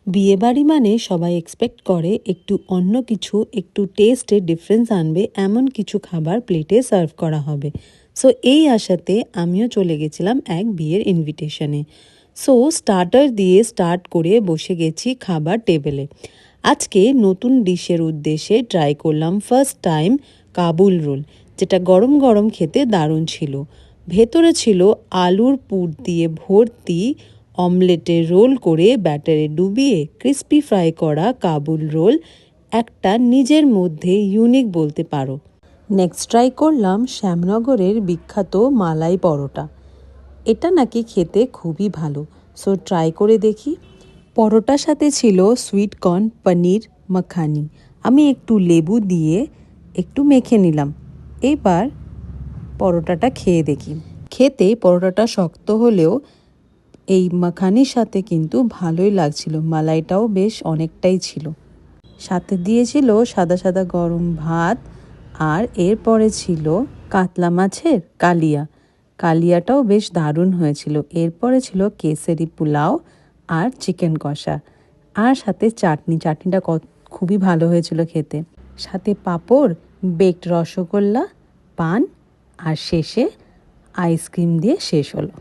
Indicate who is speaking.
Speaker 1: বিয়েবাড়ি মানে সবাই এক্সপেক্ট করে একটু অন্য কিছু, একটু টেস্টে ডিফারেন্স আনবে এমন কিছু খাবার প্লেটে সার্ভ করা হবে। সো এই আশাতে আমিও চলে গেছিলাম এক বিয়ের ইনভিটেশনে। সো স্টার্টার দিয়ে স্টার্ট করে বসে গেছি খাবার টেবিলে। আজকে নতুন ডিশের উদ্দেশ্যে ট্রাই করলাম ফার্স্ট টাইম কাবুল রোল, যেটা গরম গরম খেতে দারুণ ছিল। ভেতরে ছিল আলুর পুর দিয়ে ভর্তি অমলেটে রোল করে ব্যাটারে ডুবিয়ে ক্রিস্পি ফ্রাই করা কাবুল রোল, একটা নিজের মধ্যে ইউনিক বলতে পারো। নেক্সট ট্রাই করলাম শ্যামনগরের বিখ্যাত মালাই পরোটা। এটা নাকি খেতে খুবই ভালো, সো ট্রাই করে দেখি। পরোটার সাথে ছিল সুইট কর্ন পনির মাখানি। আমি একটু লেবু দিয়ে একটু মেখে নিলাম। এবার পরোটাটা খেয়ে দেখি। খেতে পরোটাটা শক্ত হলেও এই মাখানির সাথে কিন্তু ভালোই লাগছিল, মালাইটাও বেশ অনেকটাই ছিল। সাথে দিয়েছিল সাদা সাদা গরম ভাত, আর এরপরে ছিল কাতলা মাছের কালিয়া। কালিয়াটাও বেশ দারুণ হয়েছিল। এরপরে ছিল কেসরি পোলাও আর চিকেন কষা, আর সাথে চাটনিটা খুবই ভালো হয়েছিল খেতে। সাথে পাঁপড়, বেকড রসগোল্লা, পান, আর শেষে আইসক্রিম দিয়ে শেষ হলো।